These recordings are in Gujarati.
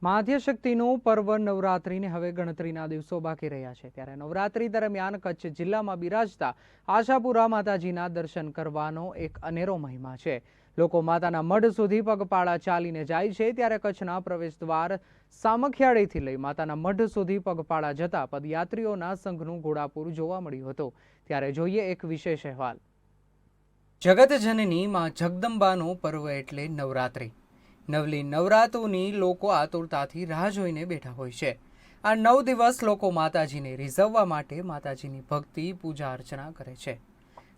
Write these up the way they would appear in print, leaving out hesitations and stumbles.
માધ્યશક્તિનું પર્વ નવરાત્રિને હવે ગણતરીના દિવસો બાકી રહ્યા છે ત્યારે નવરાત્રી દરમિયાન કચ્છ જિલ્લામાં બિરાજતા આશાપુરા માતાજીના દર્શન કરવાનો એક અનેરો મહિમા છે। લોકો માતાના મઢ સુધી પગપાળા ચાલીને જાય છે ત્યારે કચ્છના પ્રવેશદ્વાર સામખિયાળીથી લઈ માતાના મઢ સુધી પગપાળા જતા પદયાત્રીઓના સંઘનું ઘોડાપુર જોવા મળ્યું હતું। ત્યારે જોઈએ એક વિશેષ અહેવાલ। જગતજનની માં જગદંબાનું પર્વ એટલે નવરાત્રિ। નવલી નવરાત્રોની લોકો આતુરતાથી રાહ જોઈને બેઠા હોય છે। આ 9 દિવસ લોકો માતાજીને રીઝવવા માટે માતાજીની ભક્તિ પૂજા અર્ચના કરે છે।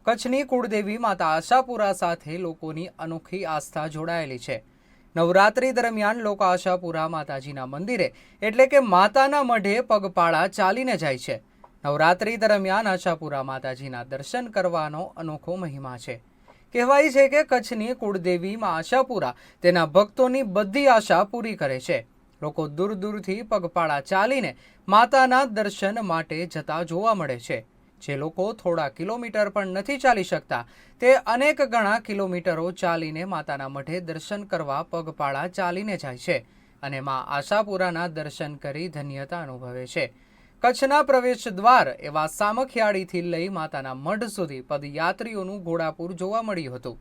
કચ્છની કુળદેવી માતા આશાપુરા સાથે લોકોની અનોખી આસ્થા જોડાયેલી છે। નવરાત્રી દરમિયાન લોકો આશાપુરા માતાજીના મંદિરે એટલે કે માતાના મઢે પગપાળા ચાલીને જાય છે। નવરાત્રી દરમિયાન આશાપુરા માતાજીના દર્શન કરવાનો અનોખો મહિમા છે। કહેવાય છે કે કચ્છની કુળદેવી માં આશાપુરા તેના ભક્તોની બધી આશા પૂરી કરે છે। લોકો દૂર દૂરથી પગપાળા ચાલીને માતાના દર્શન માટે જતા જોવા મળે છે। જે લોકો થોડા કિલોમીટર પણ નથી ચાલી શકતા તે અનેક ગણા કિલોમીટરો ચાલીને માતાના મઢે દર્શન કરવા પગપાળા ચાલીને જાય છે અને માં આશાપુરાના દર્શન કરી ધન્યતા અનુભવે છે। કચ્છના પ્રવેશ દ્વાર એવા સામખિયાળીથી લઈ માતાના મઢ સુધી પદયાત્રીઓનું ઘોડાપુર જોવા મળ્યું હતું।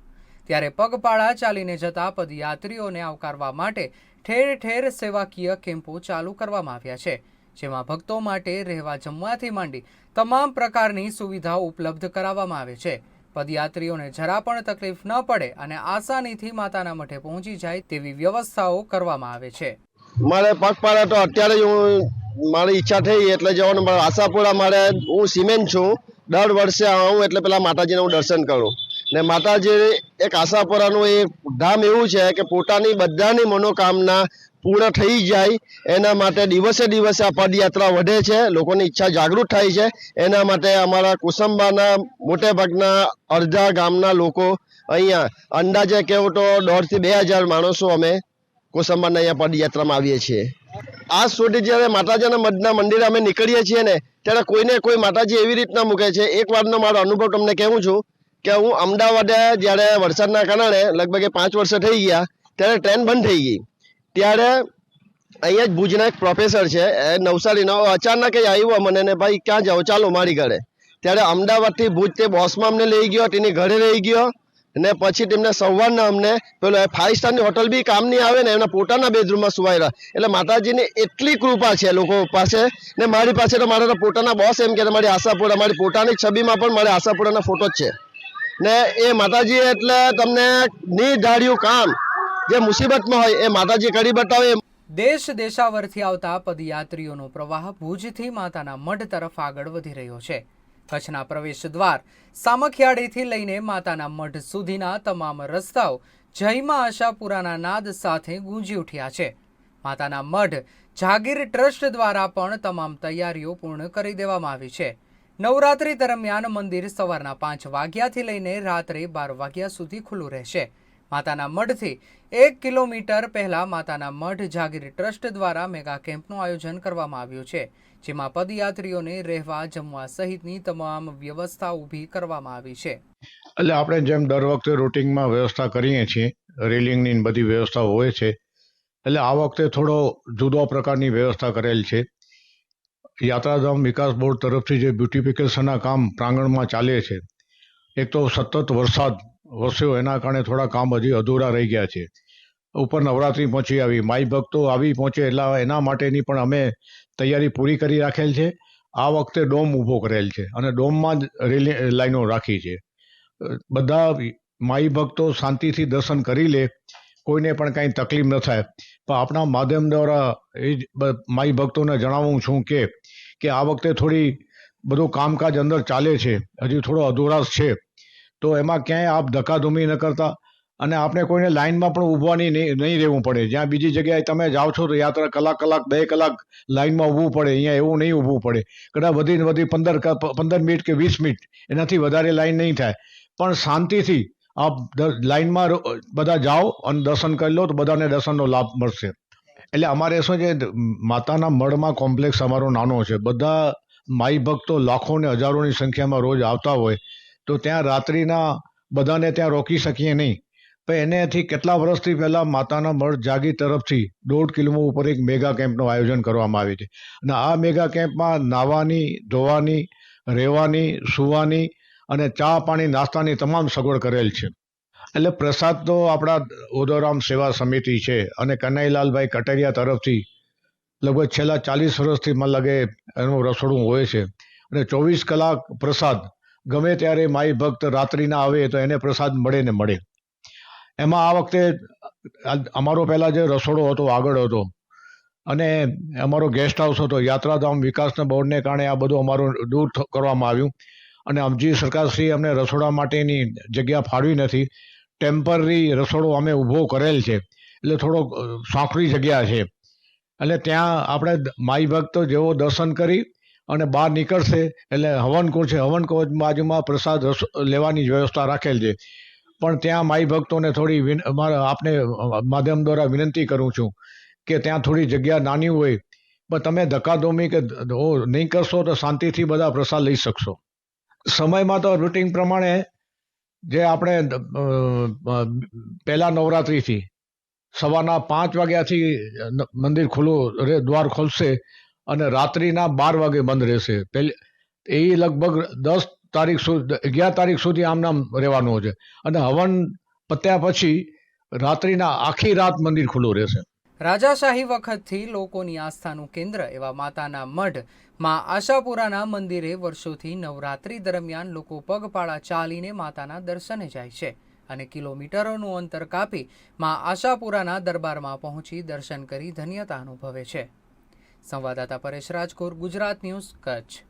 ત્યારે પગપાળા ચાલીને જતા પદયાત્રીઓને આવકારવા માટે ઠેર ઠેર સેવાકીય કેમ્પો ચાલુ કરવામાં આવ્યા છે, જેમાં ભક્તો માટે રહેવા જમવાથી માંડી તમામ પ્રકારની સુવિધાઓ ઉપલબ્ધ કરાવવામાં આવે છે। પદયાત્રીઓને જરા પણ તકલીફ ન પડે અને આસાનીથી માતાના મઢે પહોંચી જાય તેવી વ્યવસ્થાઓ કરવામાં આવે છે। મારે પગપાળા તો અત્યારે જ મારી ઈચ્છા થઈ એટલે જવાનું। મારે આશાપુરા હું સિમેન્ટ છું, દર વર્ષે આવું એટલે પેલા માતાજીને હું દર્શન કરું ને માતાજી એક આશાપુરાનું એક ધામ એવું છે કે પોતાની બધાની મનોકામના પૂર્ણ થઈ જાય એના માટે દિવસે દિવસે આ પદયાત્રા વધે છે, લોકોની ઈચ્છા જાગૃત થાય છે। એના માટે અમારા કુસુંબાના મોટે ભાગના અડધા ગામના લોકો અહીંયા અંદાજે કેવું તો 1,500 થી 2,000 માણસો અમે કુસુંબાના અહીંયા પદયાત્રામાં આવીએ છીએ। આજ સુધી જ્યારે માતાજીના મઢના મંદિરે અમે નીકળીએ છીએ ને ત્યારે કોઈને કોઈ માતાજી એવી રીતના મૂકે છે। એક વારનો મારો અનુભવ તમને કહેવું છું કે હું અમદાવાદે જ્યારે વરસાદના કારણે લગભગ 5 વર્ષ થઈ ગયા ત્યારે ટ્રેન બંધ થઈ ગઈ। ત્યારે અહીંયા જ ભુજના એક પ્રોફેસર છે નવસારીનો, અચાનક જ આવ્યો મને ને ભાઈ ક્યાં જાઓ, ચાલો મારી ઘરે। ત્યારે અમદાવાદથી ભુજ તે બોસમાં અમને લઈ ગયો, તેની ઘરે લઈ ગયો ને પછી તેમને સવારના અમને પેલો 5 સ્ટારની હોટલ બી કામ નહીં આવે ને એમના પોતાના બેડરૂમમાં સુવાયેલા। એટલે માતાજીની એટલી કૃપા છે લોકો પાસે ને મારી પાસે તો મારા પોતાના બોસ એમ કે મારી આશાપુરા, મારી પોતાની છબીમાં પણ મારી આશાપુરાના ફોટો જ છે ને એ માતાજી એટલે તમને નિર્ધાર્યું કામ જે મુસીબતમાં હોય એ માતાજી કરી બતાવે। દેશ દેશાવરથી આવતા પદયાત્રીઓનો પ્રવાહ ભુજથી માતાના મઢ તરફ આગળ વધી રહ્યો છે। કચ્છના પ્રવેશ દ્વાર સામખિયાળીથી લઈને માતાના મઢ સુધીના તમામ રસ્તાઓ જય માં આશાપુરાના નાદ સાથે ગુંજી ઉઠ્યા છે। માતાના મઢ જાગીર ટ્રસ્ટ દ્વારા પણ તમામ તૈયારીઓ પૂર્ણ કરી દેવામાં આવી છે। નવરાત્રી દરમિયાન મંદિર સવારના 5 વાગ્યાથી લઈને રાત્રે 12 વાગ્યા સુધી ખુલ્લું રહેશે। માતાના મઢથી 1 કિલોમીટર પહેલા માતાના મઢ જાગીર ટ્રસ્ટ દ્વારા મેગા કેમ્પનું આયોજન કરવામાં આવ્યું છે, જેમાં પદયાત્રીઓને રહેવા જમવા સહિતની તમામ વ્યવસ્થા ઊભી કરવામાં આવી છે। એટલે આપણે જેમ દર વખતે રૂટિનમાં વ્યવસ્થા કરીએ છીએ, રેલિંગની બધી વ્યવસ્થા હોય છે, એટલે આ વખતે થોડો જુદો પ્રકારની વ્યવસ્થા કરેલ છે। યાત્રાધામ વિકાસ બોર્ડ તરફથી જે બ્યુટિફિકેશનના કામ પ્રાંગણમાં ચાલે છે, એક તો સતત વરસાદ વરસ્યો એના કારણે થોડા કામ હજી અધૂરા રહી ગયા છે। ઉપર નવરાત્રિ પહોંચી આવી, માઈ ભક્તો આવી પહોંચે એટલે એના માટેની પણ અમે તૈયારી પૂરી કરી રાખેલ છે। આ વખતે ડોમ ઊભો કરેલ છે અને ડોમમાં જ લાઈનો રાખી છે। બધા માઈ ભક્તો શાંતિથી દર્શન કરી લે, કોઈને પણ કાંઈ તકલીફ ન થાય। પણ આપણા માધ્યમ દ્વારા એ જ માઈ ભક્તોને જણાવું છું કે આ વખતે થોડી બધું કામકાજ અંદર ચાલે છે, હજી થોડો અધૂરાશ છે, તો એમાં ક્યાંય આપ ધક્કાધૂમી ન કરતા અને આપણે કોઈને લાઇનમાં પણ ઊભવાની નહીં રહેવું પડે। જ્યાં બીજી જગ્યાએ તમે જાઓ છો તો યાત્રા કલાક 2 કલાક લાઇનમાં ઊભવું પડે, અહીંયા એવું નહીં ઊભવું પડે। કદાચ વધીને વધી 15 મિનિટ કે 20 મિનિટ એનાથી વધારે લાઈન નહીં થાય, પણ શાંતિથી આપ લાઇનમાં બધા જાઓ અને દર્શન કરી લો તો બધાને દર્શનનો લાભ મળશે। એટલે અમારે શું છે, માતાના મઢમાં કોમ્પ્લેક્સ અમારો નાનો છે, બધા માઈ ભક્તો લાખો ને હજારોની સંખ્યામાં રોજ આવતા હોય તો ત્યાં રાત્રિના બધાને ત્યાં રોકી શકીએ નહીં। પણ એનેથી કેટલા વર્ષથી પહેલા માતાના મઢ જાગી તરફથી 1.5 કિલોમીટર ઉપર એક મેગા કેમ્પનું આયોજન કરવામાં આવે છે અને આ મેગા કેમ્પમાં નાહવાની, ધોવાની, રહેવાની, સૂવાની અને ચા પાણી નાસ્તાની તમામ સગવડ કરેલ છે. એટલે પ્રસાદ તો આપણા ઉદોરામ સેવા સમિતિ છે અને કનૈલાલભાઈ કટરિયા તરફથી લગભગ છેલ્લા 40 વર્ષથી મને લાગે એનું રસોડું હોય છે અને 24 કલાક પ્રસાદ ગમે ત્યારે માઈ ભક્ત રાત્રિના આવે તો એને પ્રસાદ મળે ને મળે. એમાં આ વખતે અમારો પહેલાં જે રસોડો હતો આગળ હતો અને અમારો ગેસ્ટ હાઉસ હતો, યાત્રાધામ વિકાસના બોર્ડને કારણે આ બધું અમારું દૂર કરવામાં આવ્યું અને અમજી સરકારશ્રીએ અમને રસોડા માટેની જગ્યા ફાળવી નથી. ટેમ્પરરી રસોડો અમે ઊભો કરેલ છે, એટલે થોડોક સાંકડી જગ્યા છે. એટલે ત્યાં આપણે માઈ ભક્ત જેવો દર્શન કરી અને બહાર નીકળશે એટલે હવનકુંડ છે, હવનકુંડ બાજુમાં પ્રસાદ લેવાની વ્યવસ્થા રાખેલ છે. પણ ત્યાં માઈ ભક્તોને થોડી આપને માધ્યમ દ્વારા વિનંતી કરું છું કે ત્યાં થોડી જગ્યા નાની હોય પણ તમે ધક્કાધોમી કે નહીં કરશો તો શાંતિથી બધા પ્રસાદ લઈ શકશો. સમયમાં તો રૂટિન પ્રમાણે જે આપણે પહેલા નવરાત્રિથી સવારના 5 વાગ્યાથી મંદિર દ્વાર ખોલશે અને રાત્રિના 12 વાગે બંધ રહેશે. એ લગભગ 11 તારીખ સુધી આમ રહેવાનું છે અને હવન પત્યા પછી રાત્રિના આખી રાત મંદિર ખુલ્લું રહેશે. રાજાશાહી વખતથી લોકોની આસ્થાનું કેન્દ્ર એવા માતાના મઢ માં આશાપુરાના મંદિરે વર્ષોથી નવરાત્રી દરમિયાન લોકો પગપાળા ચાલીને માતાના દર્શને જાય છે અને કિલોમીટરોનું અંતર કાપી માં આશાપુરાના દરબારમાં પહોંચી દર્શન કરી ધન્યતા અનુભવે છે. સંવાદદાતા પરેશ રાજકોર, ગુજરાત ન્યૂઝ, કચ્છ.